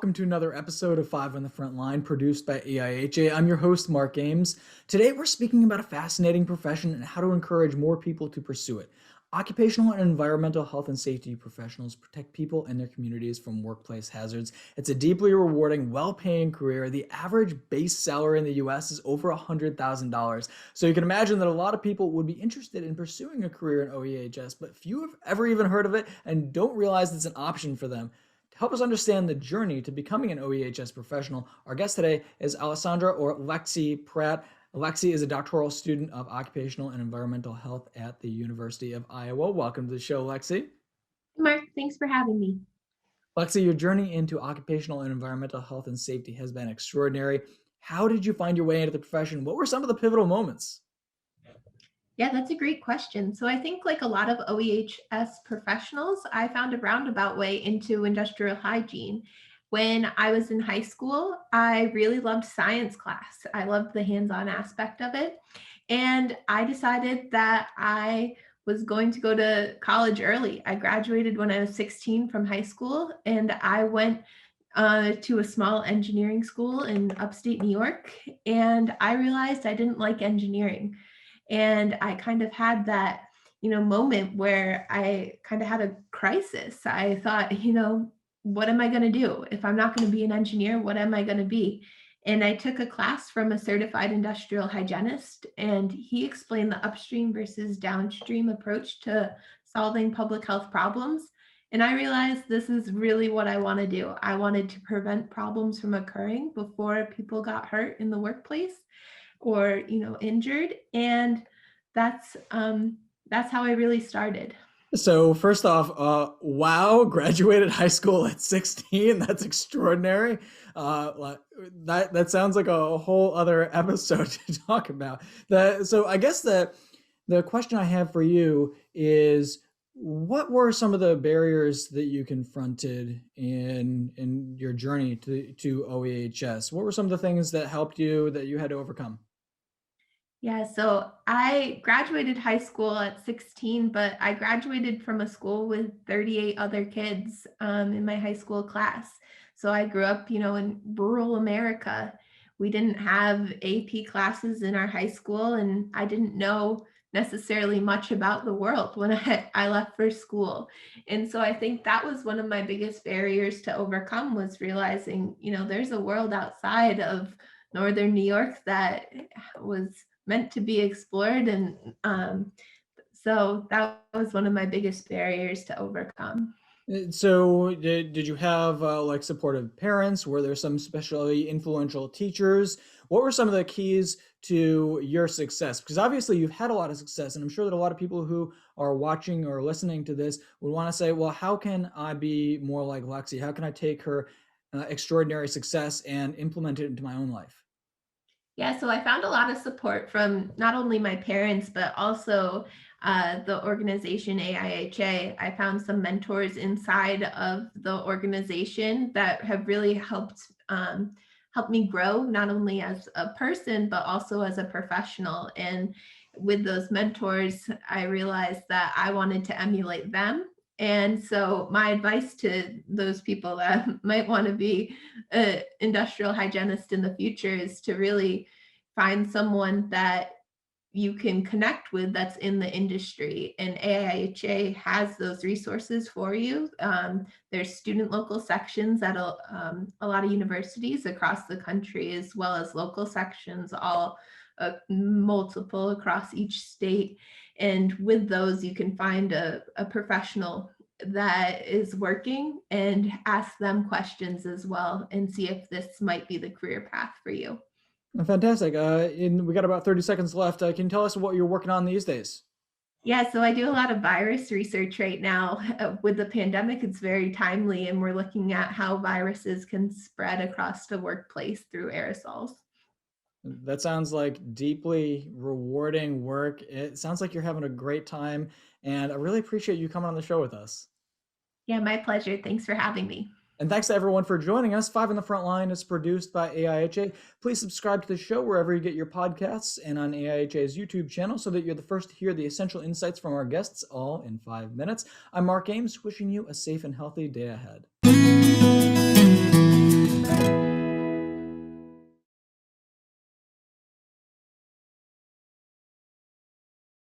welcome to another episode of Five on the Front Line, produced by AIHA. I'm your host, Mark Ames. Today, we're speaking about a fascinating profession and how to encourage more people to pursue it. Occupational and environmental health and safety professionals protect people and their communities from workplace hazards. It's a deeply rewarding, well-paying career. The average base salary in the U.S. is over $100,000. So you can imagine that a lot of people would be interested in pursuing a career in OEHS, but few have ever even heard of it and don't realize it's an option for them. To help us understand the journey to becoming an OEHS professional, our guest today is Alessandra Lexi Pratt. Lexi is a doctoral student of Occupational and Environmental Health at the University of Iowa. Welcome to the show, Lexi. Mark, thanks for having me. Lexi, your journey into occupational and environmental health and safety has been extraordinary. How did you find your way into the profession? What were some of the pivotal moments? Yeah, that's a great question. So I think like a lot of OEHS professionals, I found a roundabout way into industrial hygiene. When I was in high school, I really loved science class. I loved the hands-on aspect of it. And I decided that I was going to go to college early. I graduated when I was 16 from high school, and I went to a small engineering school in upstate New York. And I realized I didn't like engineering. And I kind of had that, moment where I kind of had a crisis. I thought, what am I going to do? If I'm not going to be an engineer, what am I going to be? And I took a class from a certified industrial hygienist, and he explained the upstream versus downstream approach to solving public health problems. And I realized this is really what I want to do. I wanted to prevent problems from occurring before people got hurt in the workplace or injured, and that's how I really started. So first off, wow, graduated high school at 16. That's extraordinary. That sounds like a whole other episode to talk about. So I guess the question I have for you is, what were some of the barriers that you confronted in your journey to OEHS? What were some of the things that helped you that you had to overcome? Yeah, so I graduated high school at 16, but I graduated from a school with 38 other kids in my high school class. So I grew up, in rural America. We didn't have AP classes in our high school, and I didn't know necessarily much about the world when I left for school. And so I think that was one of my biggest barriers to overcome, was realizing, there's a world outside of Northern New York that was meant to be explored. And so that was one of my biggest barriers to overcome. So did you have like supportive parents? Were there some especially influential teachers? What were some of the keys to your success? Because obviously you've had a lot of success, and I'm sure that a lot of people who are watching or listening to this would want to say, well, how can I be more like Lexi? How can I take her extraordinary success and implement it into my own life? Yeah, so I found a lot of support from not only my parents, but also the organization AIHA. I found some mentors inside of the organization that have really helped me grow, not only as a person, but also as a professional. And with those mentors, I realized that I wanted to emulate them. And so my advice to those people that might want to be an industrial hygienist in the future is to really find someone that you can connect with that's in the industry. And AIHA has those resources for you. There's student local sections at a lot of universities across the country, as well as local sections, all multiple across each state. And with those, you can find a professional that is working and ask them questions as well and see if this might be the career path for you. Fantastic. We got about 30 seconds left. Can you tell us what you're working on these days? Yeah, so I do a lot of virus research right now. With the pandemic, it's very timely, and we're looking at how viruses can spread across the workplace through aerosols. That sounds like deeply rewarding work. It sounds like you're having a great time, and I really appreciate you coming on the show with us. Yeah, my pleasure. Thanks for having me. And thanks to everyone for joining us. Five on the Front Line is produced by AIHA. Please subscribe to the show wherever you get your podcasts and on AIHA's YouTube channel so that you're the first to hear the essential insights from our guests all in 5 minutes. I'm Mark Ames, wishing you a safe and healthy day ahead.